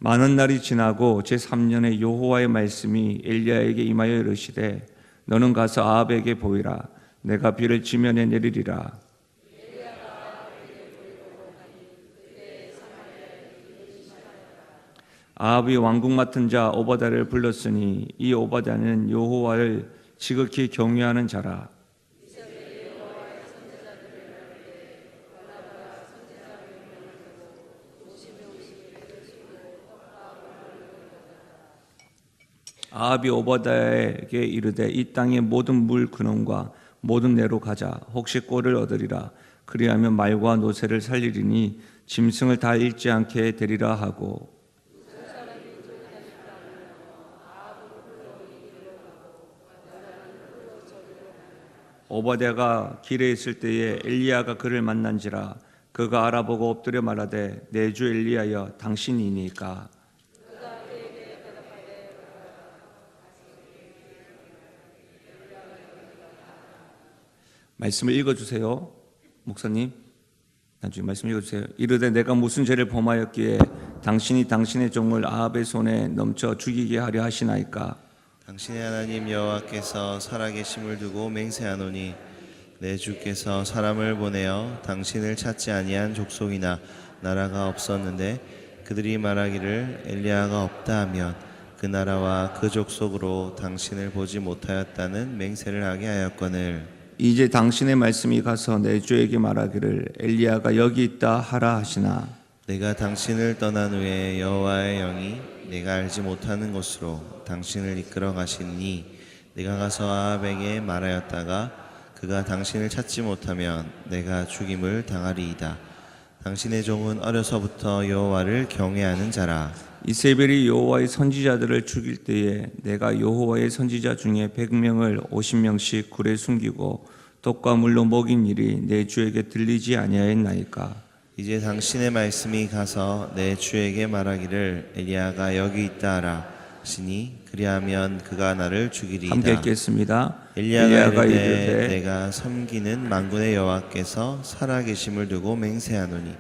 많은 날이 지나고 제3년에 여호와의 말씀이 엘리야에게 임하여 이르시되 너는 가서 아합에게 보이라. 내가 비를 지면에 내리리라. 아합이 왕궁 맡은 자 오바댜를 불렀으니 이 오바댜는 여호와를 지극히 경외하는 자라. 아합이 오바댜에게 이르되 이 땅의 모든 물 근원과 모든 내로 가자. 혹시 꼴을 얻으리라. 그리하면 말과 노새를 살리리니 짐승을 다 잃지 않게 되리라 하고, 오바댜가 길에 있을 때에 엘리야가 그를 만난지라. 그가 알아보고 엎드려 말하되 내 주 엘리야여 당신이니까. 말씀을 읽어주세요. 목사님 나중에 말씀 읽어주세요. 이르되 내가 무슨 죄를 범하였기에 당신이 당신의 종을 아합의 손에 넘쳐 죽이게 하려 하시나이까. 당신의 하나님 여호와께서 살아계심을 두고 맹세하노니 내 주께서 사람을 보내어 당신을 찾지 아니한 족속이나 나라가 없었는데 그들이 말하기를 엘리야가 없다 하면 그 나라와 그 족속으로 당신을 보지 못하였다는 맹세를 하게 하였거늘 이제 당신의 말씀이 가서 내 주에게 말하기를 엘리야가 여기 있다 하라 하시나. 내가 당신을 떠난 후에 여호와의 영이 내가 알지 못하는 곳으로 당신을 이끌어 가시니 내가 가서 아합에게 말하였다가 그가 당신을 찾지 못하면 내가 죽임을 당하리이다. 당신의 종은 어려서부터 여호와를 경외하는 자라. 이세벨이 여호와의 선지자들을 죽일 때에 내가 여호와의 선지자 중에 100명을 50명씩 굴에 숨기고 독과 물로 먹인 일이 내 주에게 들리지 아니하였나이까. 이제 당신의 말씀이 가서 내 주에게 말하기를 엘리야가 여기 있다 하라 하시니 그리하면 그가 나를 죽이리이다. 함께 읽겠습니다. 엘리야가 이르되 내가 섬기는 만군의 여호와께서 살아계심을 두고 맹세하노니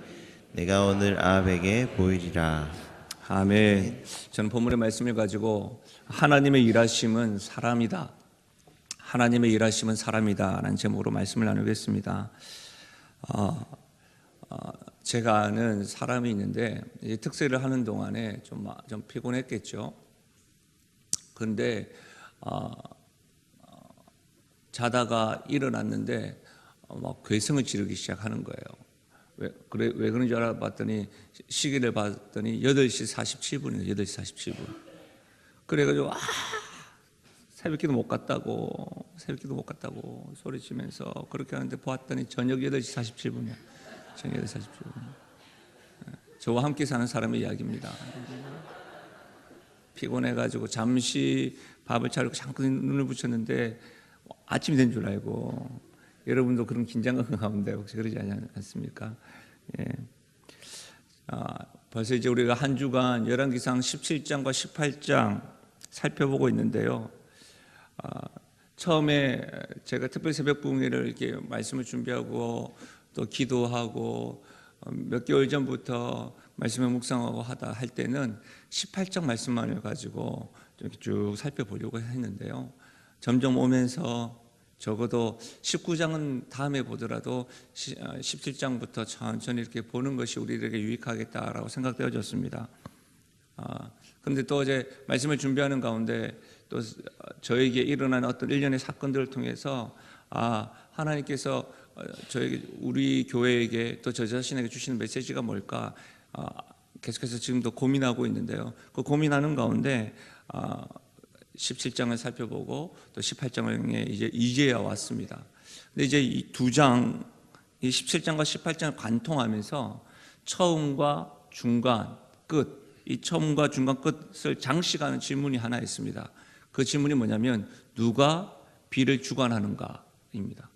내가 오늘 아합에게 보이리라. 아멘. 저는 본문의 말씀을 가지고 하나님의 일하심은 사람이다. 하나님의 일하심은 사람이다 라는 제목으로 말씀을 나누겠습니다. 제가 아는 사람이 있는데 특세를 하는 동안에 좀 피곤했겠죠. 그런데 자다가 일어났는데 막 괴성을 지르기 시작하는 거예요. 왜 그런 줄 알아봤더니 시계를 봤더니 8시 47분이에요. 8시 47분. 그래가지고 새벽기도 못 갔다고 소리치면서 그렇게 하는데 보았더니 저녁 8시 47분이에요. 저녁 8시 47분. 저와 함께 사는 사람의 이야기입니다. 피곤해가지고 잠시 밥을 차리고 잠깐 눈을 붙였는데 아침이 된 줄 알고. 여러분도 그런 긴장감 가운데 혹시 그러지 않습니까? 예. 벌써 이제 우리가 한 주간 열왕기상 17장과 18장 살펴보고 있는데요. 처음에 제가 특별 새벽 부흥회를 이렇게 말씀을 준비하고 또 기도하고 몇 개월 전부터 말씀을 묵상하고 할 때는 18장 말씀만을 가지고 이렇게 쭉 살펴보려고 했는데요. 점점 오면서 적어도 19장은 다음에 보더라도 17장부터 천천히 이렇게 보는 것이 우리에게 유익하겠다라고 생각되어졌습니다. 그런데 또 이제 말씀을 준비하는 가운데 또 저에게 일어난 어떤 일련의 사건들을 통해서 하나님께서 저에게 우리 교회에게 또 저 자신에게 주시는 메시지가 뭘까 계속해서 지금도 고민하고 있는데요. 그 고민하는 가운데 17장을 살펴보고 또 18장을 향해 이제야 왔습니다. 근데 이제 이 두 장, 이 17장과 18장을 관통하면서 처음과 중간, 끝, 이 처음과 중간 끝을 장식하는 질문이 하나 있습니다. 그 질문이 뭐냐면 누가 비를 주관하는가입니다.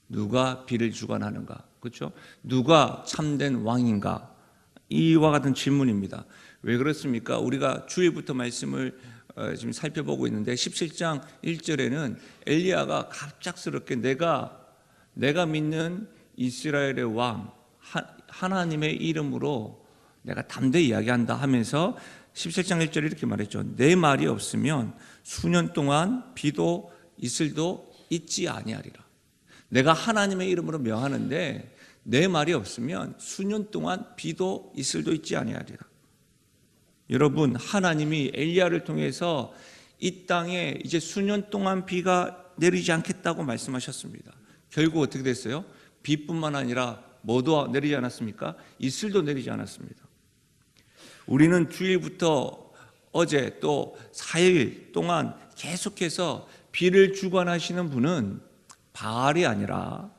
누가 비를 주관하는가, 그렇죠? 누가 참된 왕인가? 이와 같은 질문입니다. 왜 그렇습니까? 우리가 주일부터 말씀을 지금 살펴보고 있는데 17장 1절에는 엘리야가 갑작스럽게 내가 믿는 이스라엘의 왕 하나님의 이름으로 내가 담대히 이야기한다 하면서 17장 1절에 이렇게 말했죠. 내 말이 없으면 수년 동안 비도 이슬도 있지 아니하리라. 내가 하나님의 이름으로 명하는데 내 말이 없으면 수년 동안 비도 이슬도 있지 아니하리라. 여러분, 하나님이 엘리야를 통해서 이 땅에 이제 수년 동안 비가 내리지 않겠다고 말씀하셨습니다. 결국 어떻게 됐어요? 비뿐만 아니라 뭐도 내리지 않았습니까? 이슬도 내리지 않았습니다. 우리는 주일부터 어제 또 4일 동안 계속해서 비를 주관하시는 분은 바알이 아니라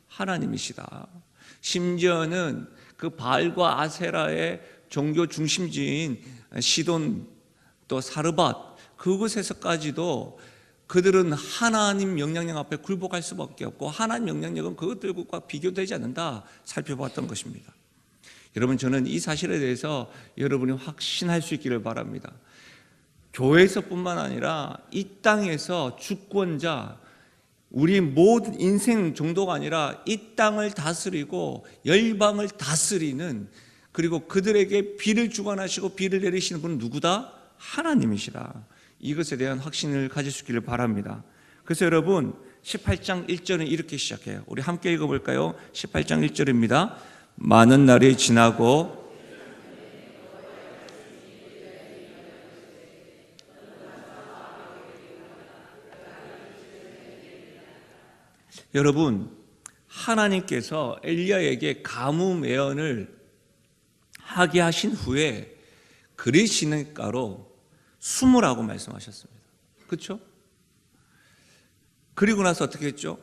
하나님이시다. 심지어는 그 바알과 아세라의 종교 중심지인 시돈 또 사르밧 그곳에서까지도 그들은 하나님 명령력 앞에 굴복할 수밖에 없고 하나님 명령력은 그것들과 비교되지 않는다 살펴봤던 것입니다. 여러분, 저는 이 사실에 대해서 여러분이 확신할 수 있기를 바랍니다. 교회에서뿐만 아니라 이 땅에서 주권자, 우리 모든 인생 정도가 아니라 이 땅을 다스리고 열방을 다스리는, 그리고 그들에게 비를 주관하시고 비를 내리시는 분은 누구다? 하나님이시다. 이것에 대한 확신을 가질 수 있기를 바랍니다. 그래서 여러분, 18장 1절은 이렇게 시작해요. 우리 함께 읽어볼까요? 18장 1절입니다. 많은 날이 지나고 여러분, 하나님께서 엘리야에게 가뭄 예언을 하게 하신 후에 그리 시냇가로 숨으라고 말씀하셨습니다. 그렇죠? 그리고 나서 어떻게 했죠?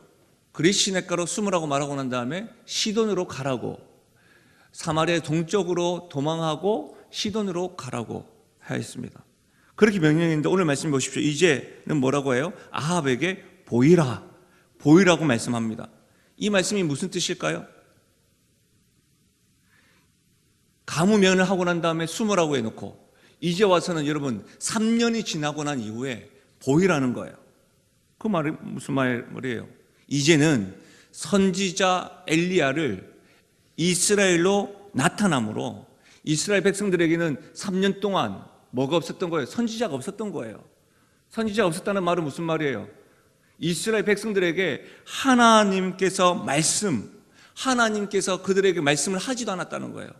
그리 시냇가로 숨으라고 말하고 난 다음에 시돈으로 가라고, 사마리아 동쪽으로 도망하고 시돈으로 가라고 하였습니다. 그렇게 명령했는데 오늘 말씀 보십시오. 이제는 뭐라고 해요? 아합에게 보이라고 말씀합니다. 이 말씀이 무슨 뜻일까요? 가뭄 예언을 하고 난 다음에 숨으라고 해놓고 이제 와서는 여러분 3년이 지나고 난 이후에 보이라는 거예요. 그 말이 무슨 말이에요? 이제는 선지자 엘리야를 이스라엘로 나타남으로 이스라엘 백성들에게는 3년 동안 뭐가 없었던 거예요? 선지자가 없었던 거예요. 선지자가 없었다는 말은 무슨 말이에요? 이스라엘 백성들에게 하나님께서 그들에게 말씀을 하지도 않았다는 거예요.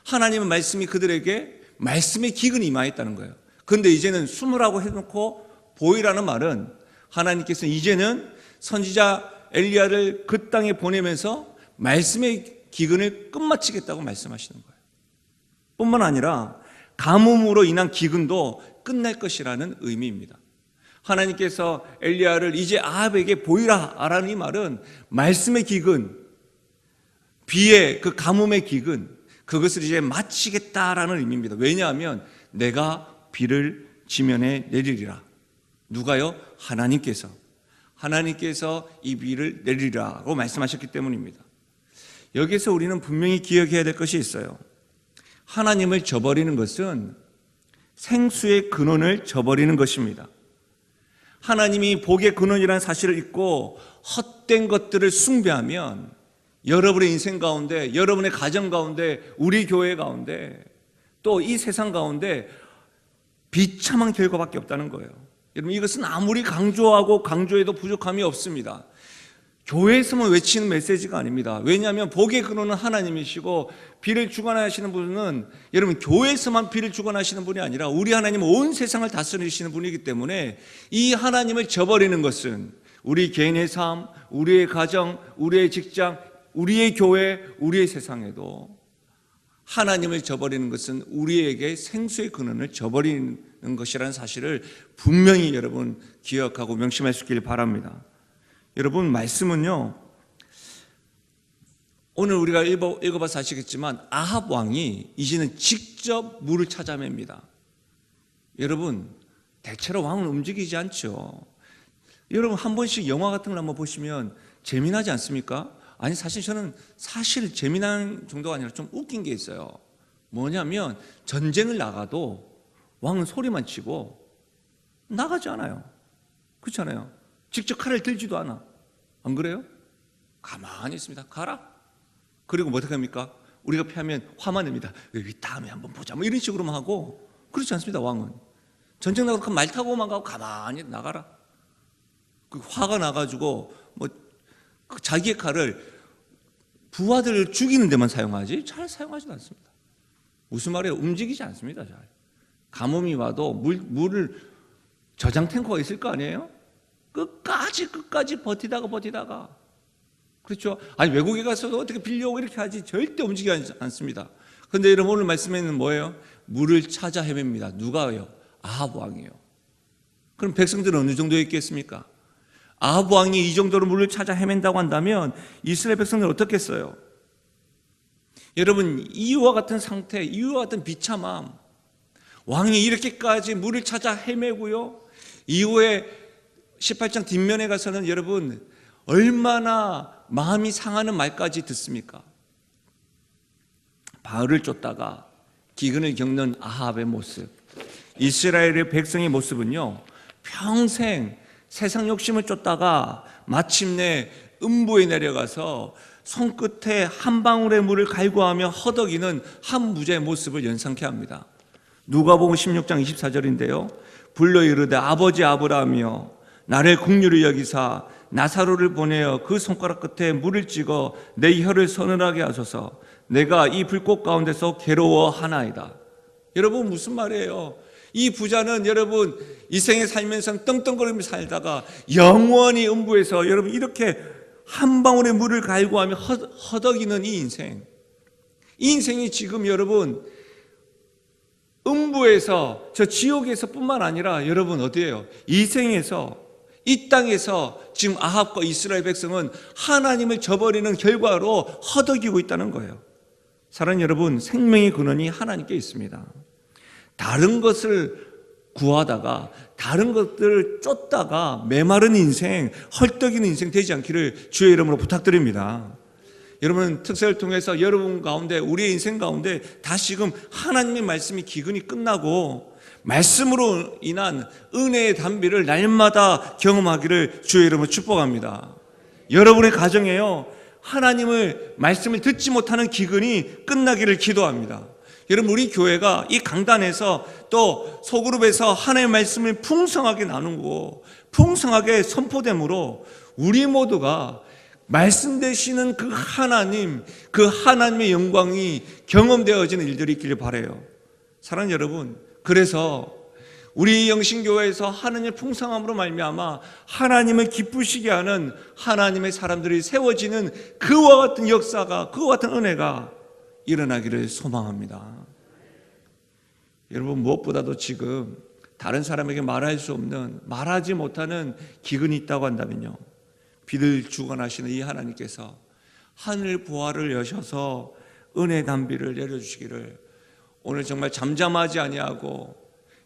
하나님의 말씀이 그들에게 말씀의 기근이 임하였다는 거예요. 그런데 이제는 숨으라고 해놓고 보이라는 말은 하나님께서 이제는 선지자 엘리야를 그 땅에 보내면서 말씀의 기근을 끝마치겠다고 말씀하시는 거예요. 뿐만 아니라 가뭄으로 인한 기근도 끝날 것이라는 의미입니다. 하나님께서 엘리야를 이제 아합에게 보이라라는 이 말은 말씀의 기근, 비의 그 가뭄의 기근, 그것을 이제 마치겠다라는 의미입니다. 왜냐하면 내가 비를 지면에 내리리라. 누가요? 하나님께서 이 비를 내리라고 말씀하셨기 때문입니다. 여기서 우리는 분명히 기억해야 될 것이 있어요. 하나님을 저버리는 것은 생수의 근원을 저버리는 것입니다. 하나님이 복의 근원이라는 사실을 잊고 헛된 것들을 숭배하면 여러분의 인생 가운데, 여러분의 가정 가운데, 우리 교회 가운데, 또 이 세상 가운데 비참한 결과밖에 없다는 거예요. 여러분, 이것은 아무리 강조해도 부족함이 없습니다. 교회에서만 외치는 메시지가 아닙니다. 왜냐하면 복의 근원은 하나님이시고 비를 주관하시는 분은 여러분 교회에서만 비를 주관하시는 분이 아니라 우리 하나님은 온 세상을 다스리시는 분이기 때문에 이 하나님을 저버리는 것은 우리 개인의 삶, 우리의 가정, 우리의 직장, 우리의 교회, 우리의 세상에도 하나님을 저버리는 것은 우리에게 생수의 근원을 저버리는 것이라는 사실을 분명히 여러분 기억하고 명심할 수 있길 바랍니다. 여러분, 말씀은요, 오늘 우리가 읽어봐서 아시겠지만 아합 왕이 이제는 직접 물을 찾아냅니다. 여러분, 대체로 왕은 움직이지 않죠. 여러분, 한 번씩 영화 같은 걸 한번 보시면 재미나지 않습니까? 아니, 사실 저는 재미난 정도가 아니라 좀 웃긴 게 있어요. 뭐냐면 전쟁을 나가도 왕은 소리만 치고 나가지 않아요. 그렇잖아요. 직접 칼을 들지도 않아. 안 그래요? 가만히 있습니다. 가라. 그리고 뭐 어떻게 합니까? 우리가 패하면 화만 냅니다. 여기 다음에 한번 보자. 뭐 이런 식으로만 하고 그렇지 않습니다. 왕은 전쟁 나가서 말 타고만 가고 가만히 나가라. 그 화가 나가지고 뭐 자기의 칼을 부하들을 죽이는 데만 사용하지 잘 사용하지도 않습니다. 무슨 말이에요? 움직이지 않습니다. 잘. 가뭄이 와도 물을 저장 탱커가 있을 거 아니에요? 끝까지 버티다가 그렇죠? 아니 외국에 가서도 어떻게 빌려오고 이렇게 하지 절대 움직이지 않습니다. 그런데 여러분 오늘 말씀에는 뭐예요? 물을 찾아 헤맵니다. 누가요? 아합 왕이에요. 그럼 백성들은 어느 정도 있겠습니까? 아합 왕이 이 정도로 물을 찾아 헤맨다고 한다면 이스라엘 백성들은 어떻겠어요? 여러분 이와 같은 상태, 이와 같은 비참함, 왕이 이렇게까지 물을 찾아 헤매고요. 이후에 18장 뒷면에 가서는 여러분 얼마나 마음이 상하는 말까지 듣습니까? 바알을 쫓다가 기근을 겪는 아합의 모습, 이스라엘의 백성의 모습은요 평생 세상 욕심을 쫓다가 마침내 음부에 내려가서 손끝에 한 방울의 물을 갈구하며 허덕이는 한 무자의 모습을 연상케 합니다. 누가복음 16장 24절인데요 불러 이르되 아버지 아브라함이여 나를 긍휼히 여기사 나사로를 보내어 그 손가락 끝에 물을 찍어 내 혀를 서늘하게 하소서 내가 이 불꽃 가운데서 괴로워하나이다. 여러분 무슨 말이에요? 이 부자는 여러분 이 생에 살면서 떵떵거리며 살다가 영원히 음부에서 여러분 이렇게 한 방울의 물을 갈구하며 허덕이는 이 인생이 지금 여러분 음부에서 저 지옥에서 뿐만 아니라 여러분 어디예요? 이 생에서 이 땅에서 지금 아합과 이스라엘 백성은 하나님을 저버리는 결과로 허덕이고 있다는 거예요. 사랑하는 여러분, 생명의 근원이 하나님께 있습니다. 다른 것을 구하다가 다른 것들을 쫓다가 메마른 인생, 헐떡이는 인생 되지 않기를 주의 이름으로 부탁드립니다. 여러분 특세를 통해서 여러분 가운데 우리의 인생 가운데 다시금 하나님의 말씀이 기근이 끝나고 말씀으로 인한 은혜의 단비를 날마다 경험하기를 주의 이름으로 축복합니다. 여러분의 가정에요 하나님을 말씀을 듣지 못하는 기근이 끝나기를 기도합니다. 여러분 우리 교회가 이 강단에서 또 소그룹에서 하나님의 말씀을 풍성하게 나누고 풍성하게 선포됨으로 우리 모두가 말씀 되시는 그 하나님의 영광이 경험되어지는 일들이 있기를 바라요. 사랑하는 여러분, 그래서 우리 영신교회에서 하나님의 풍성함으로 말미암아 하나님을 기쁘시게 하는 하나님의 사람들이 세워지는 그와 같은 역사가, 그와 같은 은혜가 일어나기를 소망합니다. 여러분 무엇보다도 지금 다른 사람에게 말할 수 없는, 말하지 못하는 기근이 있다고 한다면요, 비를 주관하시는 이 하나님께서 하늘 보화를 여셔서 은혜 단비를 내려주시기를 오늘 정말 잠잠하지 아니하고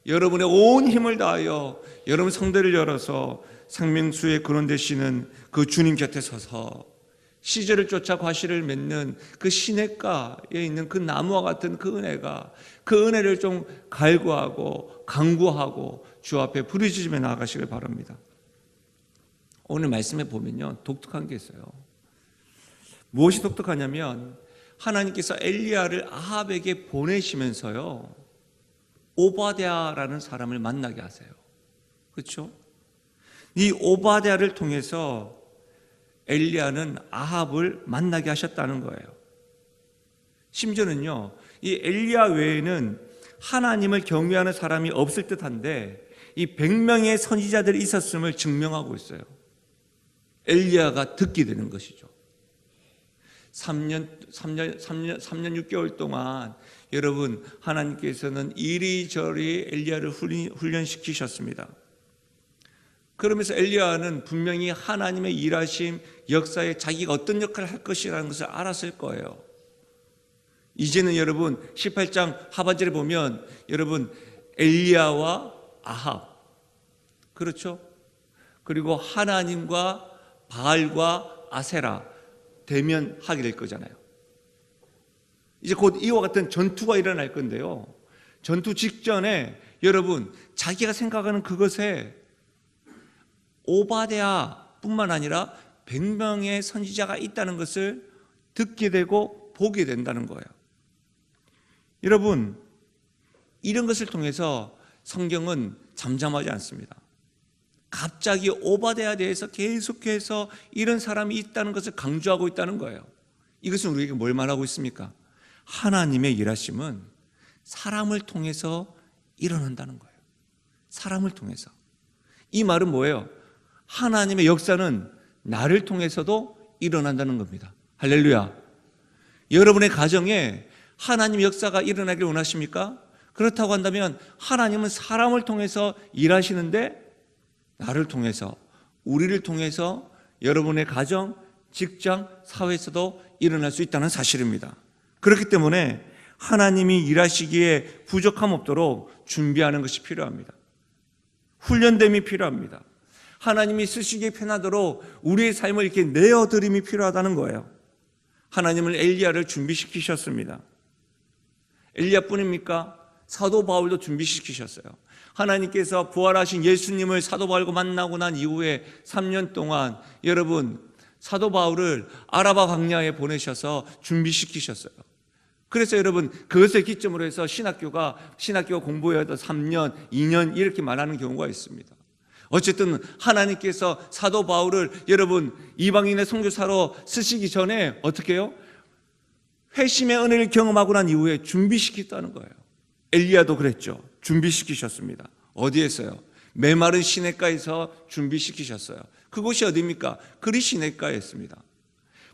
여러분의 온 힘을 다하여 여러분 성대를 열어서 생명수의 근원 되시는 그 주님 곁에 서서 시절을 쫓아 과실을 맺는 그 시냇가에 있는 그 나무와 같은 그 은혜가, 그 은혜를 좀 갈구하고 간구하고 주 앞에 부르짖으며 나아가시길 바랍니다. 오늘 말씀에 보면요 독특한 게 있어요. 무엇이 독특하냐면 하나님께서 엘리야를 아합에게 보내시면서요 오바댜라는 사람을 만나게 하세요. 그렇죠? 이 오바댜를 통해서 엘리야는 아합을 만나게 하셨다는 거예요. 심지어는요 이 엘리야 외에는 하나님을 경외하는 사람이 없을 듯한데 이 100명의 선지자들이 있었음을 증명하고 있어요. 엘리야가 듣게 되는 것이죠. 3년 6개월 동안 여러분 하나님께서는 이리저리 엘리야를 훈련시키셨습니다. 그러면서 엘리야는 분명히 하나님의 일하심 역사에 자기가 어떤 역할을 할 것이라는 것을 알았을 거예요. 이제는 여러분 18장 하반절에 보면 여러분 엘리야와 아합, 그렇죠? 그리고 하나님과 바알과 아세라 대면하게 될 거잖아요. 이제 곧 이와 같은 전투가 일어날 건데요, 전투 직전에 여러분 자기가 생각하는 그것에 오바댜 뿐만 아니라 100명의 선지자가 있다는 것을 듣게 되고 보게 된다는 거예요. 여러분, 이런 것을 통해서 성경은 잠잠하지 않습니다. 갑자기 오바댜에 대해서 계속해서 이런 사람이 있다는 것을 강조하고 있다는 거예요. 이것은 우리에게 뭘 말하고 있습니까? 하나님의 일하심은 사람을 통해서 일어난다는 거예요. 사람을 통해서. 이 말은 뭐예요? 하나님의 역사는 나를 통해서도 일어난다는 겁니다. 할렐루야. 여러분의 가정에 하나님의 역사가 일어나길 원하십니까? 그렇다고 한다면 하나님은 사람을 통해서 일하시는데 나를 통해서, 우리를 통해서 여러분의 가정, 직장, 사회에서도 일어날 수 있다는 사실입니다. 그렇기 때문에 하나님이 일하시기에 부족함 없도록 준비하는 것이 필요합니다. 훈련됨이 필요합니다. 하나님이 쓰시기에 편하도록 우리의 삶을 이렇게 내어드림이 필요하다는 거예요. 하나님은 엘리야를 준비시키셨습니다. 엘리야뿐입니까? 사도 바울도 준비시키셨어요. 하나님께서 부활하신 예수님을 사도 바울과 만나고 난 이후에 3년 동안 여러분 사도 바울을 아라바 광야에 보내셔서 준비시키셨어요. 그래서 여러분 그것을 기점으로 해서 신학교가 공부해야 도 3년, 2년 이렇게 말하는 경우가 있습니다. 어쨌든 하나님께서 사도 바울을 여러분 이방인의 선교사로 쓰시기 전에 어떻게 해요? 회심의 은혜를 경험하고 난 이후에 준비시켰다는 거예요. 엘리야도 그랬죠. 준비시키셨습니다. 어디에서요? 메마른 시냇가에서 준비시키셨어요. 그곳이 어디입니까? 그리 시냇가였습니다.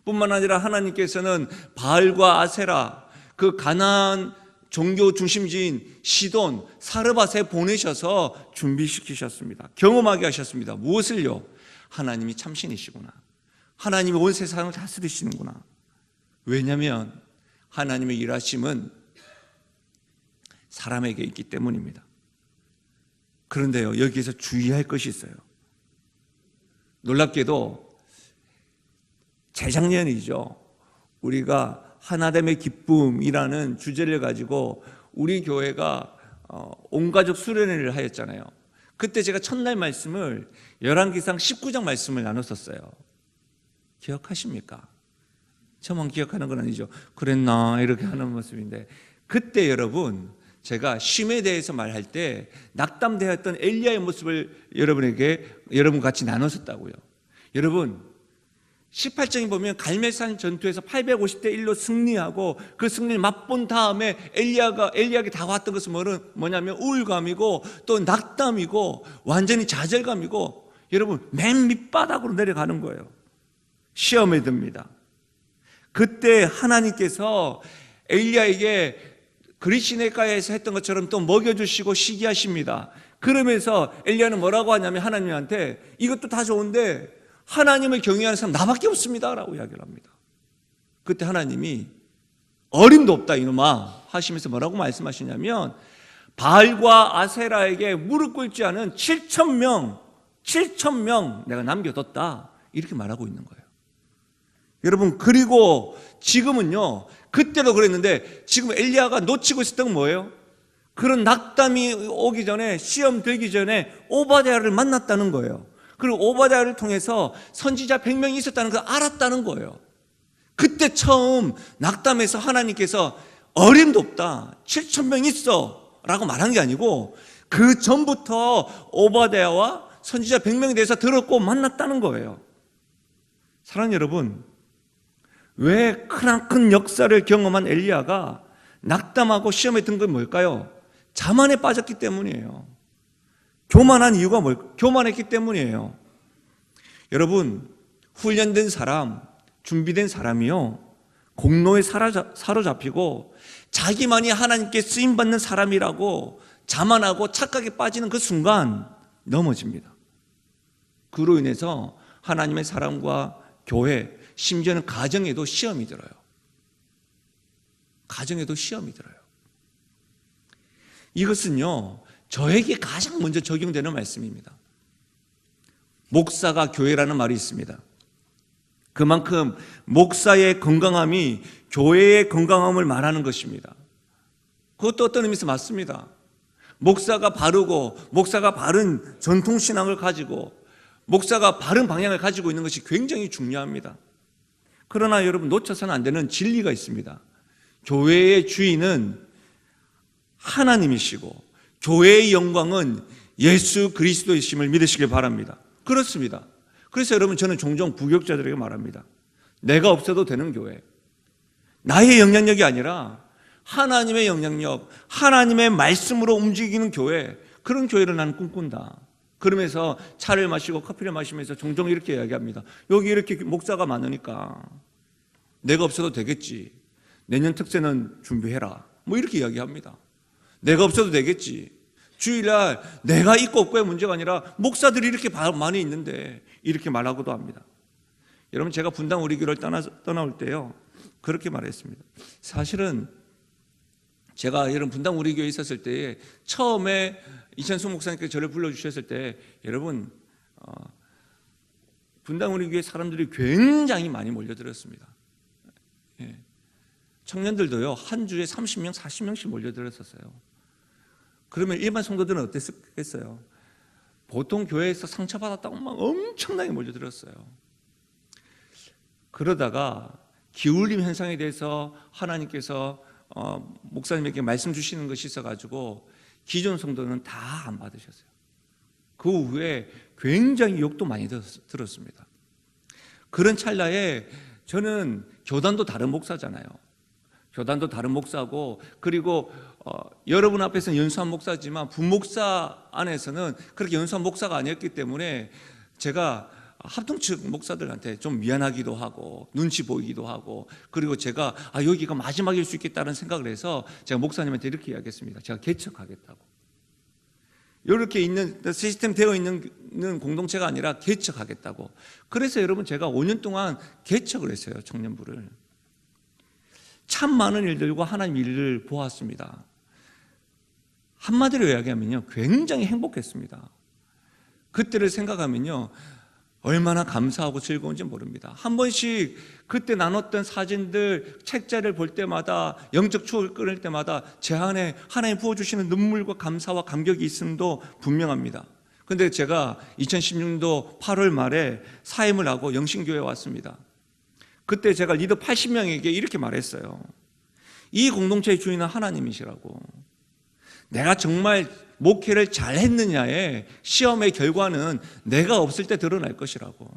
뿐만 아니라 하나님께서는 바알과 아세라, 그 가나안 종교 중심지인 시돈, 사르밧에 보내셔서 준비시키셨습니다. 경험하게 하셨습니다. 무엇을요? 하나님이 참신이시구나. 하나님이 온 세상을 다스리시는구나. 왜냐하면 하나님의 일하심은 사람에게 있기 때문입니다. 그런데요, 여기에서 주의할 것이 있어요. 놀랍게도 재작년이죠. 우리가 하나됨의 기쁨이라는 주제를 가지고 우리 교회가 온가족 수련회를 하였잖아요. 그때 제가 첫날 말씀을 열왕기상 19장 말씀을 나눴었어요. 기억하십니까? 저만 기억하는 건 아니죠. 그랬나 이렇게 하는 모습인데, 그때 여러분 제가 쉼에 대해서 말할 때 낙담되었던 엘리야의 모습을 여러분 같이 나눴었다고요. 여러분 18장에 보면 갈멜산 전투에서 850대 1로 승리하고 그 승리를 맛본 다음에 엘리야에게 다가왔던 것은 뭐냐면 우울감이고 또 낙담이고 완전히 좌절감이고 여러분 맨 밑바닥으로 내려가는 거예요. 시험에 듭니다. 그때 하나님께서 엘리야에게 그리시네가에서 했던 것처럼 또 먹여주시고 쉬게 하십니다. 그러면서 엘리야는 뭐라고 하냐면 하나님한테 이것도 다 좋은데 하나님을 경외하는 사람 나밖에 없습니다 라고 이야기를 합니다. 그때 하나님이 어림도 없다 이놈아 하시면서 뭐라고 말씀하시냐면 바알과 아세라에게 무릎 꿇지 않은 7,000명 내가 남겨뒀다 이렇게 말하고 있는 거예요. 여러분 그리고 지금은요, 그때도 그랬는데 지금 엘리야가 놓치고 있었던 건 뭐예요? 그런 낙담이 오기 전에, 시험 되기 전에 오바댜를 만났다는 거예요. 그리고 오바댜를 통해서 선지자 100명이 있었다는 걸 알았다는 거예요. 그때 처음 낙담해서 하나님께서 어림도 없다 7,000명 있어 라고 말한 게 아니고 그 전부터 오바댜와 선지자 100명에 대해서 들었고 만났다는 거예요. 사랑하는 여러분, 왜 크나큰 역사를 경험한 엘리야가 낙담하고 시험에 든 건 뭘까요? 자만에 빠졌기 때문이에요. 교만한 이유가 교만했기 때문이에요. 여러분, 훈련된 사람, 준비된 사람이요, 공로에 사로잡히고 자기만이 하나님께 쓰임받는 사람이라고 자만하고 착각에 빠지는 그 순간 넘어집니다. 그로 인해서 하나님의 사람과 교회, 심지어는 가정에도 시험이 들어요. 가정에도 시험이 들어요. 이것은요, 저에게 가장 먼저 적용되는 말씀입니다. 목사가 교회라는 말이 있습니다. 그만큼 목사의 건강함이 교회의 건강함을 말하는 것입니다. 그것도 어떤 의미에서 맞습니다. 목사가 바르고 목사가 바른 전통신앙을 가지고 목사가 바른 방향을 가지고 있는 것이 굉장히 중요합니다. 그러나 여러분 놓쳐서는 안 되는 진리가 있습니다. 교회의 주인은 하나님이시고 교회의 영광은 예수 그리스도이심을 믿으시길 바랍니다. 그렇습니다. 그래서 여러분 저는 종종 부교육자들에게 말합니다. 내가 없어도 되는 교회, 나의 영향력이 아니라 하나님의 영향력, 하나님의 말씀으로 움직이는 교회, 그런 교회를 나는 꿈꾼다. 그러면서 차를 마시고 커피를 마시면서 종종 이렇게 이야기합니다. 여기 이렇게 목사가 많으니까 내가 없어도 되겠지. 내년 특세는 준비해라. 뭐 이렇게 이야기합니다. 내가 없어도 되겠지. 주일날 내가 있고 없고의 문제가 아니라 목사들이 이렇게 많이 있는데 이렇게 말하고도 합니다. 여러분 제가 분당 우리 교회를 떠나올 때요 그렇게 말했습니다. 사실은 제가 여러분 분당 우리 교회에 있었을 때에 처음에 이천수 목사님께서 저를 불러주셨을 때 여러분 분당 우리 교회 사람들이 굉장히 많이 몰려들었습니다. 예. 청년들도요 한 주에 30명 40명씩 몰려들었었어요. 그러면 일반 성도들은 어땠겠어요? 보통 교회에서 상처받았다고 막 엄청나게 몰려들었어요. 그러다가 기울림 현상에 대해서 하나님께서 목사님에게 말씀 주시는 것이 있어가지고 기존 성도는 다 안 받으셨어요. 그 후에 굉장히 욕도 많이 들었습니다. 그런 찰나에 저는 교단도 다른 목사잖아요. 교단도 다른 목사고 그리고 여러분 앞에서는 연수한 목사지만 부목사 안에서는 그렇게 연수한 목사가 아니었기 때문에 제가 합동측 목사들한테 좀 미안하기도 하고 눈치 보이기도 하고 그리고 제가 여기가 마지막일 수 있겠다는 생각을 해서 제가 목사님한테 이렇게 이야기했습니다. 제가 개척하겠다고. 이렇게 있는 시스템 되어 있는 공동체가 아니라 개척하겠다고. 그래서 여러분 제가 5년 동안 개척을 했어요. 청년부를. 참 많은 일들과 하나님 일을 보았습니다. 한마디로 이야기하면요 굉장히 행복했습니다. 그때를 생각하면요 얼마나 감사하고 즐거운지 모릅니다. 한 번씩 그때 나눴던 사진들, 책자를 볼 때마다 영적 추억을 끌을 때마다 제 안에 하나님 부어주시는 눈물과 감사와 감격이 있음도 분명합니다. 그런데 제가 2016년도 8월 말에 사임을 하고 영신교회에 왔습니다. 그때 제가 리더 80명에게 이렇게 말했어요. 이 공동체의 주인은 하나님이시라고. 내가 정말 목회를 잘했느냐의 시험의 결과는 내가 없을 때 드러날 것이라고.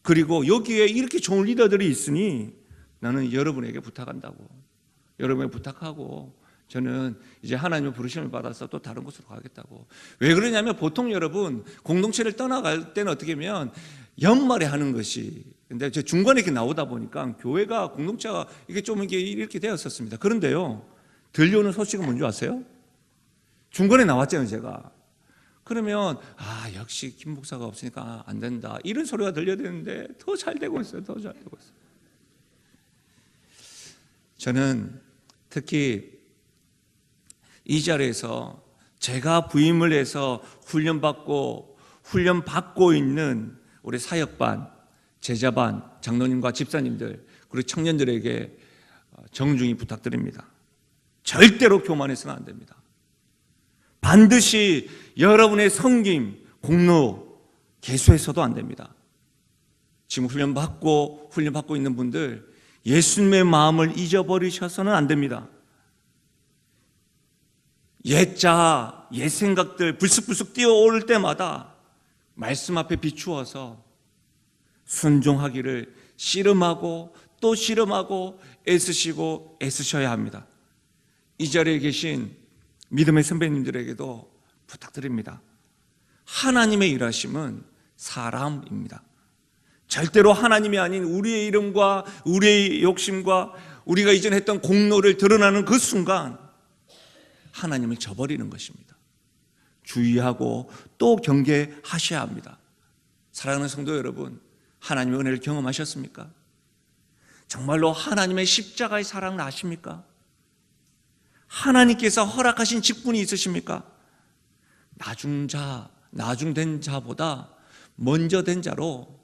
그리고 여기에 이렇게 좋은 리더들이 있으니 나는 여러분에게 부탁한다고. 여러분에게 부탁하고 저는 이제 하나님의 부르심을 받아서 또 다른 곳으로 가겠다고. 왜 그러냐면 보통 여러분 공동체를 떠나갈 때는 어떻게 하면 연말에 하는 것이, 근데 저 중간에 이렇게 나오다 보니까 교회가 공동체가 이게 좀 이렇게 되었었습니다. 그런데요 들려오는 소식은 뭔지 아세요? 중간에 나왔잖아요 제가. 그러면 역시 김 목사가 없으니까 안 된다 이런 소리가 들려야 되는데 더 잘 되고 있어요. 더 잘 되고 있어요. 저는 특히 이 자리에서 제가 부임을 해서 훈련받고 있는 우리 사역반, 제자반, 장로님과 집사님들 그리고 청년들에게 정중히 부탁드립니다. 절대로 교만해서는 안 됩니다. 반드시 여러분의 섬김, 공로 개수해서도 안 됩니다. 지금 훈련받고 있는 분들 예수님의 마음을 잊어버리셔서는 안 됩니다. 옛 자아, 옛 생각들 불쑥불쑥 뛰어오를 때마다 말씀 앞에 비추어서 순종하기를 씨름하고 또 씨름하고 애쓰시고 애쓰셔야 합니다. 이 자리에 계신 믿음의 선배님들에게도 부탁드립니다. 하나님의 일하심은 사람입니다. 절대로 하나님이 아닌 우리의 이름과 우리의 욕심과 우리가 이전에 했던 공로를 드러나는 그 순간 하나님을 저버리는 것입니다. 주의하고 또 경계하셔야 합니다. 사랑하는 성도 여러분, 하나님의 은혜를 경험하셨습니까? 정말로 하나님의 십자가의 사랑을 아십니까? 하나님께서 허락하신 직분이 있으십니까? 나중된 자보다 먼저 된 자로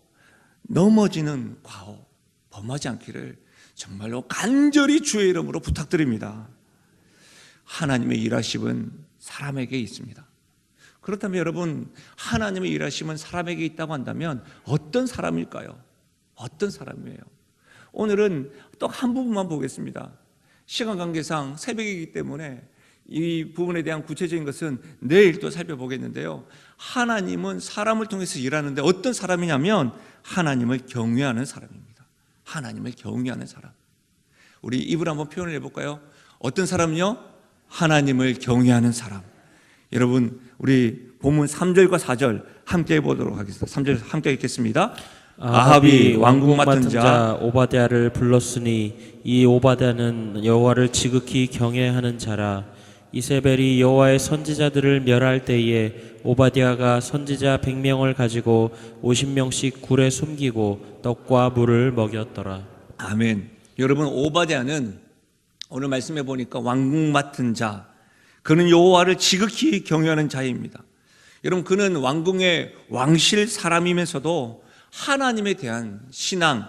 넘어지는 과오 범하지 않기를 정말로 간절히 주의 이름으로 부탁드립니다. 하나님의 일하심은 사람에게 있습니다. 그렇다면 여러분, 하나님의 일하심은 사람에게 있다고 한다면 어떤 사람일까요? 어떤 사람이에요? 오늘은 또 한 부분만 보겠습니다. 시간 관계상 새벽이기 때문에 이 부분에 대한 구체적인 것은 내일 또 살펴보겠는데요. 하나님은 사람을 통해서 일하는데 어떤 사람이냐면 하나님을 경외하는 사람입니다. 하나님을 경외하는 사람. 우리 입으로 한번 표현을 해볼까요? 어떤 사람요? 하나님을 경외하는 사람. 여러분, 우리 본문 3절과 4절 함께 해보도록 하겠습니다. 3절 함께 읽겠습니다. 아합이 왕궁 맡은 자 오바댜를 불렀으니 이 오바댜는 여호와를 지극히 경외하는 자라. 이세벨이 여호와의 선지자들을 멸할 때에 오바댜가 선지자 100명을 가지고 50명씩 굴에 숨기고 떡과 물을 먹였더라. 아멘. 여러분, 오바댜는 오늘 말씀해 보니까 왕궁 맡은 자, 그는 여호와를 지극히 경외하는 자입니다. 여러분, 그는 왕궁의 왕실 사람이면서도 하나님에 대한 신앙,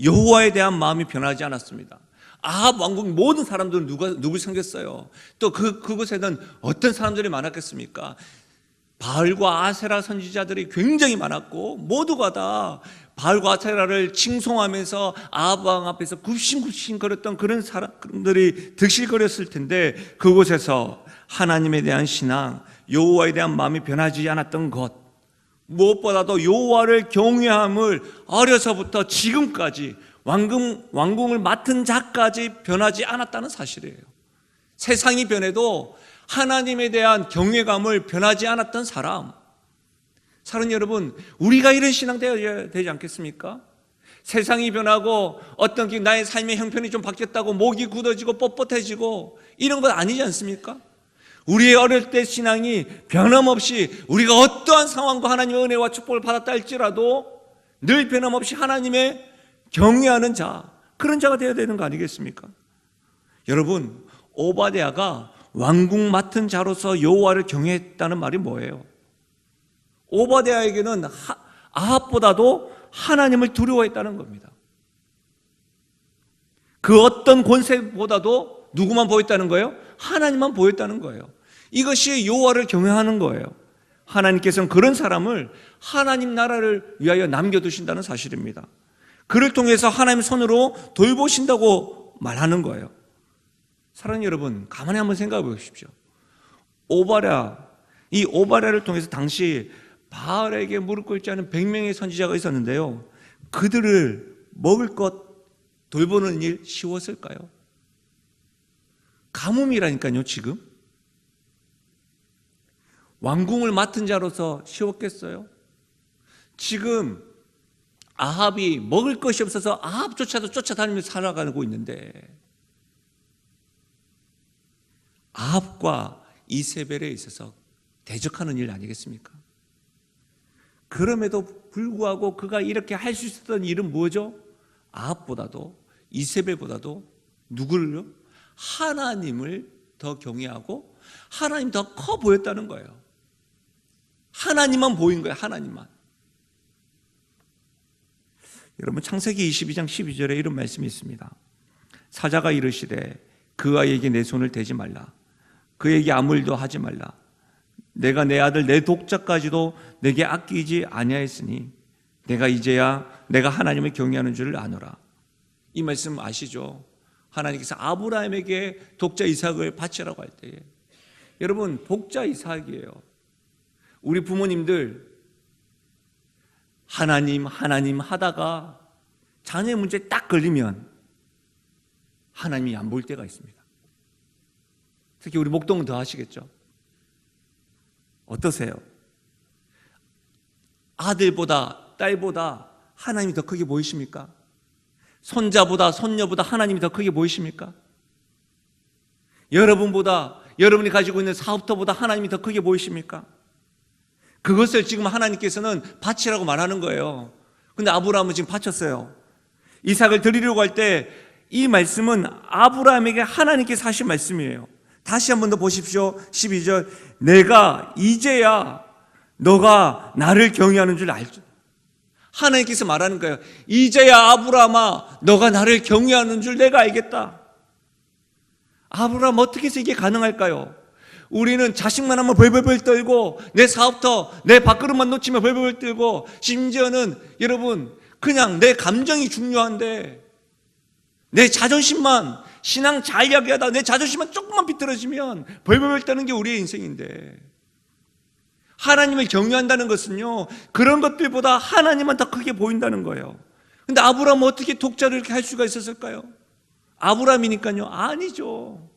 여호와에 대한 마음이 변하지 않았습니다. 아합 왕궁 모든 사람들은 누굴 섬겼어요? 또 그곳에는 어떤 사람들이 많았겠습니까? 바알과 아세라 선지자들이 굉장히 많았고 모두가 다 바알과 아세라를 칭송하면서 아합 왕 앞에서 굽신굽신 거렸던 그런 사람들이 득실거렸을 텐데, 그곳에서 하나님에 대한 신앙, 여호와에 대한 마음이 변하지 않았던 것, 무엇보다도 여호와를 경외함을 어려서부터 지금까지 왕궁을 맡은 자까지 변하지 않았다는 사실이에요. 세상이 변해도 하나님에 대한 경외감을 변하지 않았던 사람. 사랑하는 여러분, 우리가 이런 신앙 되어야 되지 않겠습니까? 세상이 변하고 어떤 나의 삶의 형편이 좀 바뀌었다고 목이 굳어지고 뻣뻣해지고 이런 건 아니지 않습니까? 우리의 어릴 때 신앙이 변함없이 우리가 어떠한 상황과 하나님의 은혜와 축복을 받았다 할지라도 늘 변함없이 하나님의 경외하는 자, 그런 자가 되어야 되는 거 아니겠습니까? 여러분, 오바댜가 왕궁 맡은 자로서 여호와를 경외했다는 말이 뭐예요? 오바댜에게는 아합보다도 하나님을 두려워했다는 겁니다. 그 어떤 권세보다도 누구만 보였다는 거예요? 하나님만 보였다는 거예요. 이것이 여호와를 경외하는 거예요. 하나님께서는 그런 사람을 하나님 나라를 위하여 남겨두신다는 사실입니다. 그를 통해서 하나님의 손으로 돌보신다고 말하는 거예요. 사랑하는 여러분, 가만히 한번 생각해 보십시오. 이 오바랴를 통해서 당시 바알에게 무릎 꿇지 않은 100명의 선지자가 있었는데요, 그들을 먹을 것 돌보는 일 쉬웠을까요? 가뭄이라니까요. 지금 왕궁을 맡은 자로서 쉬웠겠어요? 지금 아합이 먹을 것이 없어서 아합조차도 쫓아다니면서 살아가고 있는데, 아합과 이세벨에 있어서 대적하는 일 아니겠습니까? 그럼에도 불구하고 그가 이렇게 할 수 있었던 일은 뭐죠? 아합보다도 이세벨보다도 누구를요? 하나님을 더 경외하고 하나님 더 커 보였다는 거예요. 하나님만 보인 거예요. 하나님만. 여러분, 창세기 22장 12절에 이런 말씀이 있습니다. 사자가 이르시되 그 아이에게 내 손을 대지 말라. 그에게 아무 일도 하지 말라. 내가 내 아들 내 독자까지도 내게 아끼지 아니하였으니 내가 이제야 내가 하나님을 경외하는 줄을 아노라. 이 말씀 아시죠? 하나님께서 아브라함에게 독자 이삭을 바치라고 할 때에, 여러분, 독자 이삭이에요. 우리 부모님들 하나님 하다가 자녀의 문제에 딱 걸리면 하나님이 안 볼 때가 있습니다. 특히 우리 목동은 더 하시겠죠? 어떠세요? 아들보다 딸보다 하나님이 더 크게 보이십니까? 손자보다 손녀보다 하나님이 더 크게 보이십니까? 여러분이 가지고 있는 사업터보다 하나님이 더 크게 보이십니까? 그것을 지금 하나님께서는 바치라고 말하는 거예요. 근데 아브라함은 지금 바쳤어요. 이삭을 드리려고 할 때 이 말씀은 아브라함에게 하나님께서 하신 말씀이에요. 다시 한 번 더 보십시오. 12절, 내가 이제야 너가 나를 경외하는 줄 알죠. 하나님께서 말하는 거예요. 이제야 아브라함아, 너가 나를 경외하는 줄 내가 알겠다. 아브라함, 어떻게 해서 이게 가능할까요? 우리는 자식만 하면 벌벌벌 떨고, 내 사업터, 내 밥그릇만 놓치면 벌벌벌 떨고, 심지어는 여러분 그냥 내 감정이 중요한데 내 자존심만, 신앙 잘 이야기하다 내 자존심만 조금만 비틀어지면 벌벌 떠는 게 우리의 인생인데, 하나님을 경외한다는 것은요, 그런 것들보다 하나님만 더 크게 보인다는 거예요. 근데 아브라함은 어떻게 독자를 이렇게 할 수가 있었을까요? 아브라함이니까요? 아니죠.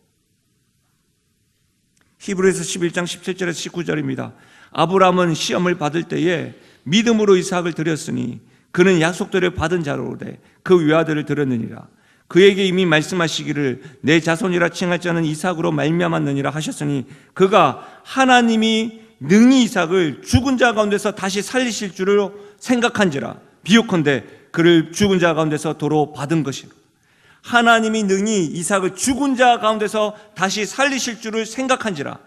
히브리서 11장 17절에서 19절입니다. 아브라함은 시험을 받을 때에 믿음으로 이삭을 드렸으니 그는 약속들을 받은 자로되 그 외아들을 드렸느니라. 그에게 이미 말씀하시기를 내 자손이라 칭할 자는 이삭으로 말미암았느니라 하셨으니 그가 하나님이 능히 이삭을 죽은 자 가운데서 다시 살리실 줄을 생각한지라. 비유컨대 그를 죽은 자 가운데서 도로 받은 것이라. 하나님이 능히 이삭을 죽은 자 가운데서 다시 살리실 줄을 생각한지라.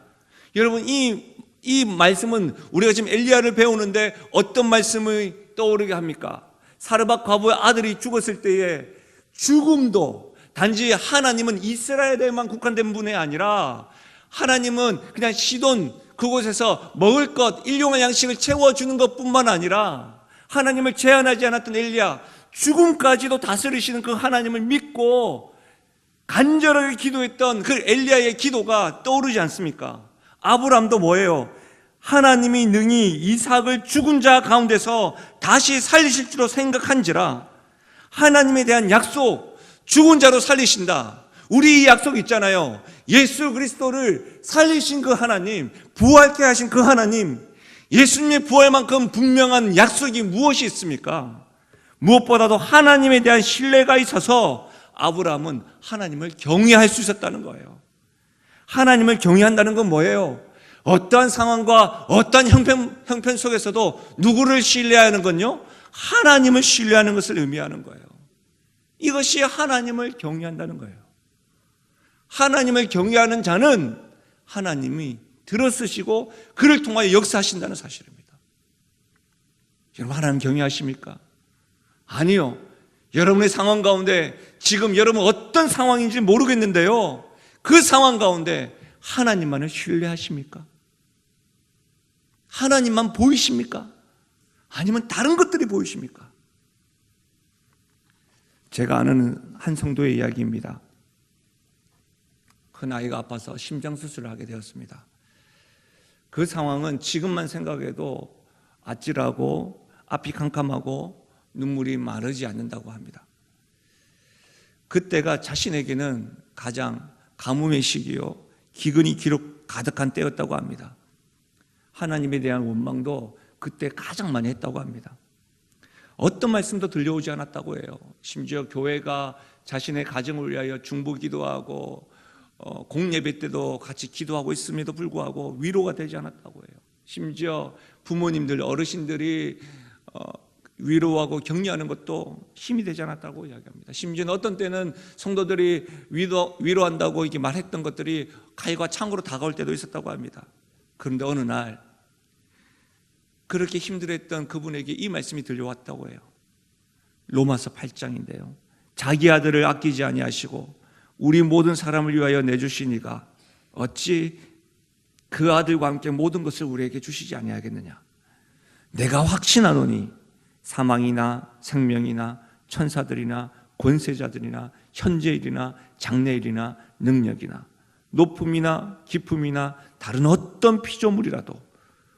여러분, 이 말씀은 우리가 지금 엘리야를 배우는데 어떤 말씀을 떠오르게 합니까? 사르밧 과부의 아들이 죽었을 때에 죽음도 단지 하나님은 이스라엘에만 국한된 분이 아니라 하나님은 그냥 시돈 그곳에서 먹을 것, 일용할 양식을 채워주는 것뿐만 아니라 하나님을 제한하지 않았던 엘리야, 죽음까지도 다스리시는 그 하나님을 믿고 간절하게 기도했던 그 엘리야의 기도가 떠오르지 않습니까? 아브라함도 뭐예요? 하나님이 능히 이삭을 죽은 자 가운데서 다시 살리실 줄로 생각한지라. 하나님에 대한 약속, 죽은 자로 살리신다. 우리 이 약속 있잖아요. 예수 그리스도를 살리신 그 하나님, 부활케 하신 그 하나님, 예수님의 부활만큼 분명한 약속이 무엇이 있습니까? 무엇보다도 하나님에 대한 신뢰가 있어서 아브라함은 하나님을 경외할 수 있었다는 거예요. 하나님을 경외한다는 건 뭐예요? 어떠한 상황과 어떠한 형편 속에서도 누구를 신뢰하는 건요? 하나님을 신뢰하는 것을 의미하는 거예요. 이것이 하나님을 경외한다는 거예요. 하나님을 경외하는 자는 하나님이 들어쓰시고 그를 통하여 역사하신다는 사실입니다. 여러분, 하나님 경외하십니까? 아니요. 여러분의 상황 가운데 지금 여러분 어떤 상황인지 모르겠는데요, 그 상황 가운데 하나님만을 신뢰하십니까? 하나님만 보이십니까? 아니면 다른 것들이 보이십니까? 제가 아는 한 성도의 이야기입니다. 큰 아이가 아파서 심장수술을 하게 되었습니다. 그 상황은 지금만 생각해도 아찔하고 앞이 캄캄하고 눈물이 마르지 않는다고 합니다. 그때가 자신에게는 가장 가뭄의 시기요, 기근이 기록 가득한 때였다고 합니다. 하나님에 대한 원망도 그때 가장 많이 했다고 합니다. 어떤 말씀도 들려오지 않았다고 해요. 심지어 교회가 자신의 가정을 위하여 중보기도하고 공예배 때도 같이 기도하고 있음에도 불구하고 위로가 되지 않았다고 해요. 심지어 부모님들, 어르신들이 위로하고 격려하는 것도 힘이 되지 않았다고 이야기합니다. 심지어는 어떤 때는 성도들이 위로한다고 이렇게 말했던 것들이 칼과 창으로 다가올 때도 있었다고 합니다. 그런데 어느 날 그렇게 힘들었던 그분에게 이 말씀이 들려왔다고 해요. 로마서 8장인데요. 자기 아들을 아끼지 아니하시고 우리 모든 사람을 위하여 내주시니가 어찌 그 아들과 함께 모든 것을 우리에게 주시지 아니하겠느냐. 내가 확신하노니 사망이나 생명이나 천사들이나 권세자들이나 현재일이나 장래일이나 능력이나 높음이나 깊음이나 다른 어떤 피조물이라도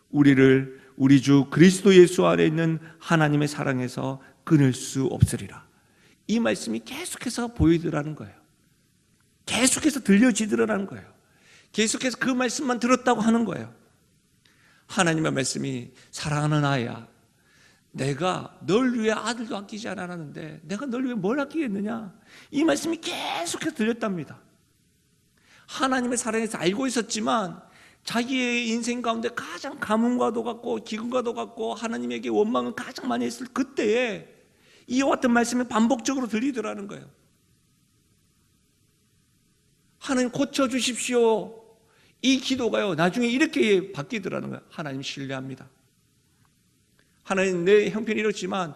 우리를 우리 주 그리스도 예수 안에 있는 하나님의 사랑에서 끊을 수 없으리라. 이 말씀이 계속해서 보이더라는 거예요. 계속해서 들려지더라는 거예요. 계속해서 그 말씀만 들었다고 하는 거예요. 하나님의 말씀이 사랑하는 아이야, 내가 널 위해 아들도 아끼지 않았는데 내가 널 위해 뭘 아끼겠느냐. 이 말씀이 계속해서 들렸답니다. 하나님의 사랑에서 알고 있었지만 자기의 인생 가운데 가장 가뭄과도 같고 기근과도 같고 하나님에게 원망을 가장 많이 했을 그때에 이와 같은 말씀이 반복적으로 들리더라는 거예요. 하나님 고쳐주십시오. 이 기도가요, 나중에 이렇게 바뀌더라는 거예요. 하나님 신뢰합니다. 하나님, 내 형편이 이렇지만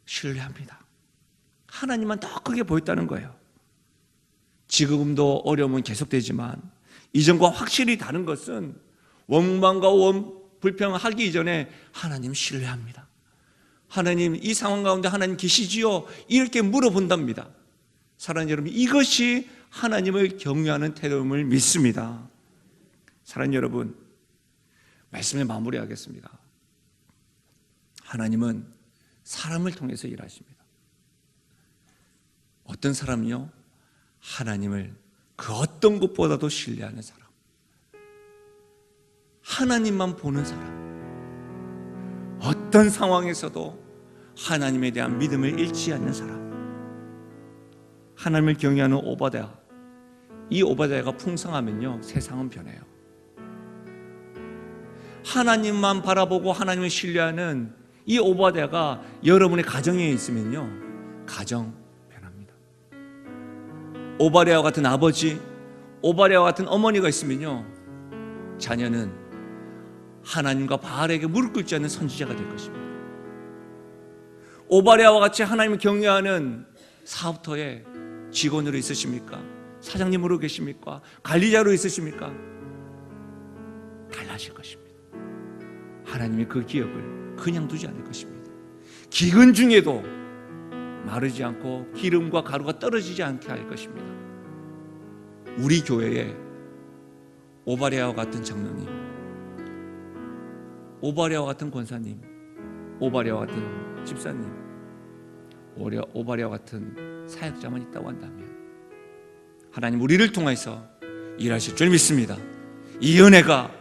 신뢰합니다. 하나님만 더 크게 보였다는 거예요. 지금도 어려움은 계속되지만 이전과 확실히 다른 것은 원망과 불평하기 이전에 하나님 신뢰합니다. 하나님, 이 상황 가운데 하나님 계시지요? 이렇게 물어본답니다. 사랑하는 여러분, 이것이 하나님을 경외하는 태도임을 믿습니다. 사랑하는 여러분, 말씀을 마무리하겠습니다. 하나님은 사람을 통해서 일하십니다. 어떤 사람이요? 하나님을 그 어떤 것보다도 신뢰하는 사람, 하나님만 보는 사람, 어떤 상황에서도 하나님에 대한 믿음을 잃지 않는 사람, 하나님을 경외하는 오바댜. 이 오바댜가 풍성하면요, 세상은 변해요. 하나님만 바라보고 하나님을 신뢰하는 이 오바댜가 여러분의 가정에 있으면요, 가정 변합니다. 오바댜와 같은 아버지, 오바댜와 같은 어머니가 있으면요, 자녀는 하나님과 바알에게 무릎 꿇지 않는 선지자가 될 것입니다. 오바댜와 같이 하나님을 경외하는 사업터에 직원으로 있으십니까? 사장님으로 계십니까? 관리자로 있으십니까? 달라질 것입니다. 하나님이 그 기업을 그냥 두지 않을 것입니다. 기근 중에도 마르지 않고 기름과 가루가 떨어지지 않게 할 것입니다. 우리 교회에 오바댜와 같은 장로님, 오바댜와 같은 권사님, 오바댜와 같은 집사님, 오바댜와 같은 사역자만 있다고 한다면 하나님 우리를 통해서 일하실 줄 믿습니다. 이 은혜가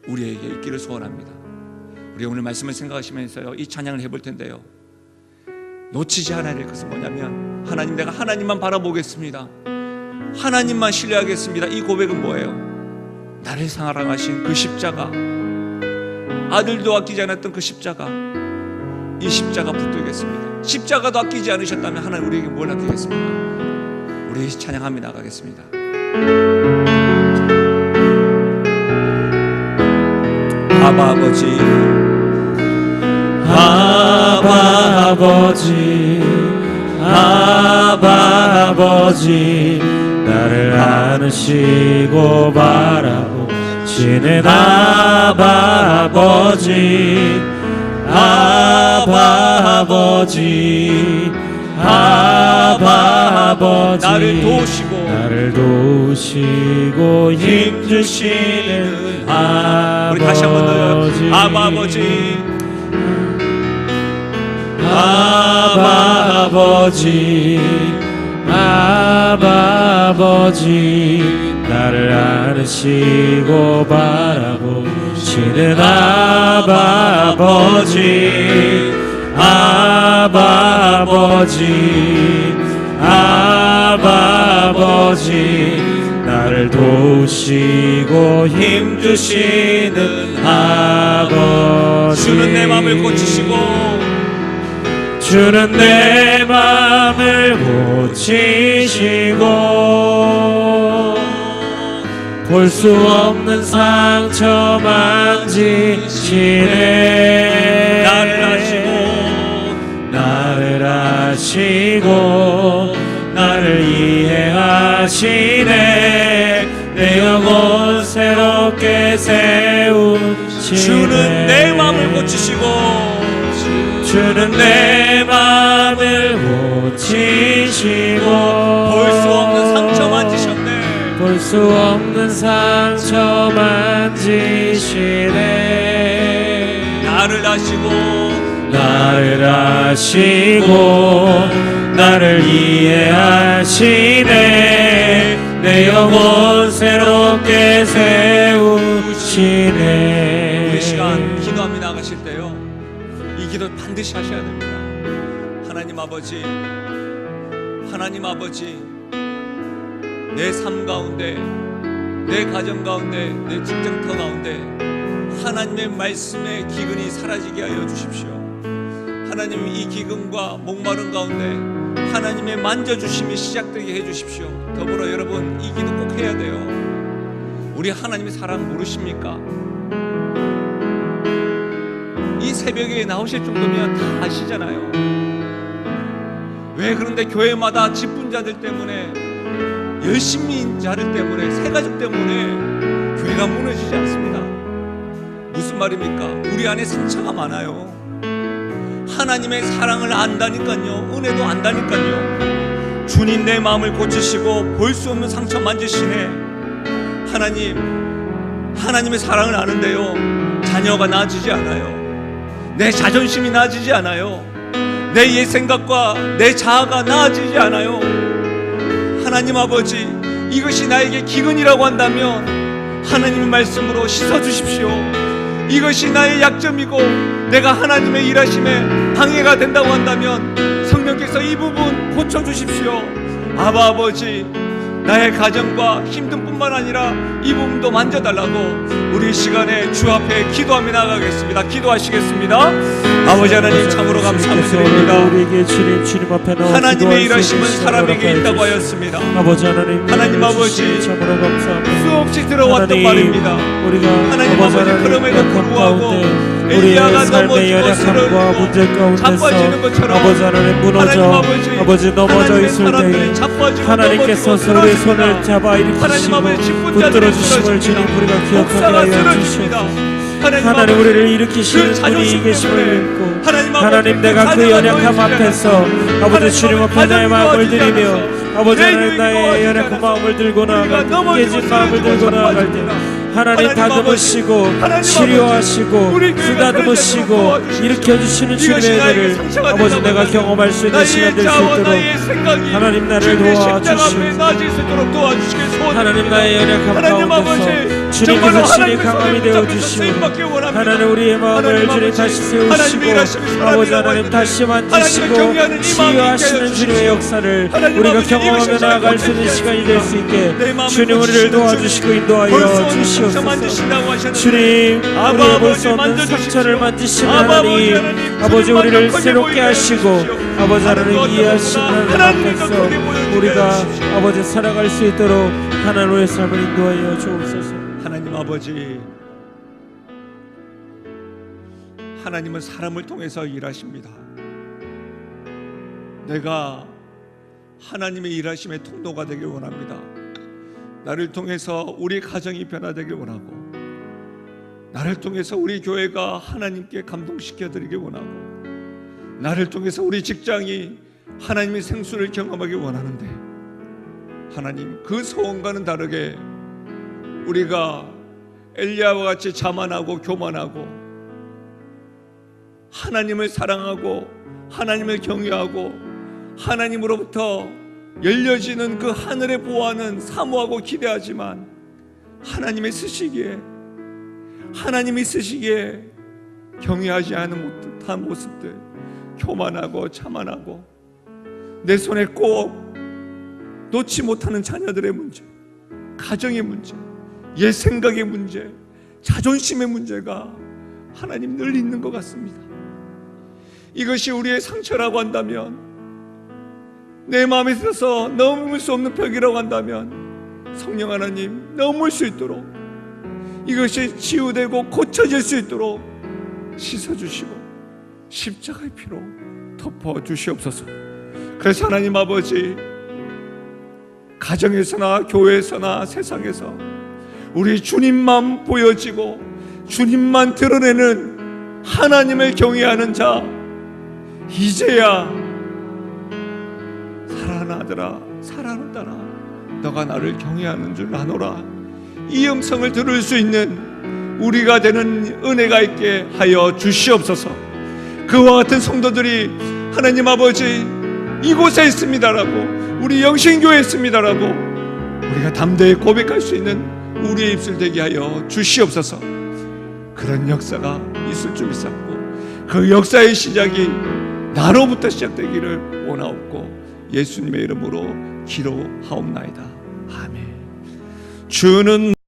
우리에게 있기를 소원합니다. 우리 오늘 말씀을 생각하시면서요, 이 찬양을 해볼 텐데요, 놓치지 않아야 될 것은 뭐냐면, 하나님, 내가 하나님만 바라보겠습니다, 하나님만 신뢰하겠습니다. 이 고백은 뭐예요? 나를 사랑하신 그 십자가, 아들도 아끼지 않았던 그 십자가, 이 십자가 붙들겠습니다. 십자가도 아끼지 않으셨다면 하나님 우리에게 뭘 아끼겠습니까? 우리 찬양하며 나가겠습니다. 아바 아버지, 아바 아버지, 아바 아버지, 나를 안으시고 바라보시는 아바 아버지, 아바 아버지, 아바 아버지, 나를 도우시고 힘주시는 아버지. 우리 다시 한번 더요. 아바 아버지, 아바 아버지, 아바 아버지, 나를 안으시고 바라보시는 아바 아버지, 아바 아버지, 아바 아버지, 나를 도우시고 힘주시는 아버지. 주는 내 마음을 고치시고, 주는 내 마음을 고치시고, 볼 수 없는 상처 만지시네. 나를 아시고 나를 이해하시네. 내 영혼 새롭게 세우시네. 주는 내 마음을 고치시고, 주는 내 마음을 고치시고, 볼 수 없는 상처 만지셨네. 볼 수 없는 상처 만지시네. 나를 아시고, 나를 아시고 나를 이해하시네. 내 영혼 새롭게 세우시네. 우리 시간 기도하며 나가실 때요, 이 기도 반드시 하셔야 됩니다. 하나님 아버지, 하나님 아버지, 내 삶 가운데, 내 가정 가운데, 내 직장터 가운데 하나님의 말씀의 기근이 사라지게 하여 주십시오. 하나님, 이 기근과 목마른 가운데 하나님의 만져주심이 시작되게 해주십시오. 더불어 여러분, 이 기도 꼭 해야 돼요. 우리 하나님의 사랑 모르십니까? 이 새벽에 나오실 정도면 다 아시잖아요. 왜 그런데 교회마다 직분자들 때문에, 열심인 자들 때문에, 새가족 때문에 교회가 무너지지 않습니다. 무슨 말입니까? 우리 안에 상처가 많아요. 하나님의 사랑을 안다니까요, 은혜도 안다니까요. 주님 내 마음을 고치시고 볼 수 없는 상처 만지시네. 하나님의 사랑을 아는데요, 자녀가 나아지지 않아요. 내 자존심이 나아지지 않아요. 내 옛 생각과 내 자아가 나아지지 않아요. 하나님 아버지, 이것이 나에게 기근이라고 한다면 하나님의 말씀으로 씻어주십시오. 이것이 나의 약점이고 내가 하나님의 일하심에 방해가 된다고 한다면 성령께서 이 부분 고쳐주십시오. 아바 아버지, 나의 가정과 힘든 뿐만 아니라 이 부분도 만져달라고 우리 이 시간에 주 앞에 기도하며 나가겠습니다. 기도하시겠습니다. 아버지 하나님, 참으로 감사합니다. 우리에게 주님 앞에 나와 하나님의 일하심은 사람에게 있다고 하였습니다. 아버지 하나님 아버지, 참으로 감사합니다. 수없이 들어왔던 하나님, 말입니다. 우리가 하나님 아버지, 그럼에도 불구하고 엘리야가 삶의 연약함과 문제 가운데서 자빠지는 것처럼 아버지 하나님 무너져 아버지 넘어져 있을 때에 하나님께서 우리의 손을 잡아 일으키시고 붙들어 주심을 주님 우리가 기억하게 하여 주시옵소서. 하나님 우리를 일으키시는 분이 계심을 믿고 하나님, 내가 그 연약함 앞에서 아버지 주님 앞에 나의 마음을 드리며 아버지 하나님, 나의 연약한 마음을 들고 나아갈 때, 깨진 마음을 들고 나아갈 때 하나님 다듬으시고 치료하시고 쓰다듬으시고 일으켜주시는 주님의 은혜를 아버지 내가 경험할 수 있는 시간 될 수 있도록 하나님 나를 도와주시옵소서. 하나님 나의 연약함 가운데서 주님께서 친히 강함이 되어주시고 하나님 우리의 마음을 주님 다시 세우시고 아버지 하나님 다시 만지시고 치유하시는 주님의 역사를 우리가 경험하며 나아갈 수 있는 시간이 될 수 있게 주님 우리를 도와주시고 인도하여 주시옵소서. 주님, 우리의 볼 수 없는 상처를 만지시는 하나님, 아버지 우리를 새롭게 하시고 아버지 하나님 이해하시는 하나님 앞에서 우리가 아버지 살아갈 수 있도록 하나님의 삶을 인도하여 주옵소서. 하나님 아버지, 하나님은 사람을 통해서 일하십니다. 내가 하나님의 일하심의 통로가 되길 원합니다. 나를 통해서 우리 가정이 변화되길 원하고, 나를 통해서 우리 교회가 하나님께 감동시켜 드리길 원하고, 나를 통해서 우리 직장이 하나님의 생수를 경험하길 원하는데, 하나님 그 소원과는 다르게 우리가 엘리야와 같이 자만하고 교만하고 하나님을 사랑하고 하나님을 경외하고 하나님으로부터 열려지는 그 하늘의 보화는 사모하고 기대하지만 하나님이 쓰시기에 경외하지 않은 듯한 모습들, 교만하고 자만하고 내 손에 꼭 놓지 못하는 자녀들의 문제, 가정의 문제, 옛 생각의 문제, 자존심의 문제가 하나님 늘 있는 것 같습니다. 이것이 우리의 상처라고 한다면, 내 마음에 있어서 넘을 수 없는 벽이라고 한다면 성령 하나님 넘을 수 있도록, 이것이 치유되고 고쳐질 수 있도록 씻어주시고 십자가의 피로 덮어주시옵소서. 그래서 하나님 아버지, 가정에서나 교회에서나 세상에서 우리 주님만 보여지고 주님만 드러내는 하나님을 경외하는 자, 이제야 살아나더라 살아나더라 너가 나를 경외하는 줄 아노라, 이 음성을 들을 수 있는 우리가 되는 은혜가 있게 하여 주시옵소서. 그와 같은 성도들이 하나님 아버지 이곳에 있습니다라고, 우리 영신교회에 있습니다라고 우리가 담대히 고백할 수 있는 우리의 입술 되게 하여 주시옵소서. 그런 역사가 있을 줄 믿사옵고 그 역사의 시작이 나로부터 시작되기를 원하옵고 예수님의 이름으로 기도하옵나이다. 아멘. 주는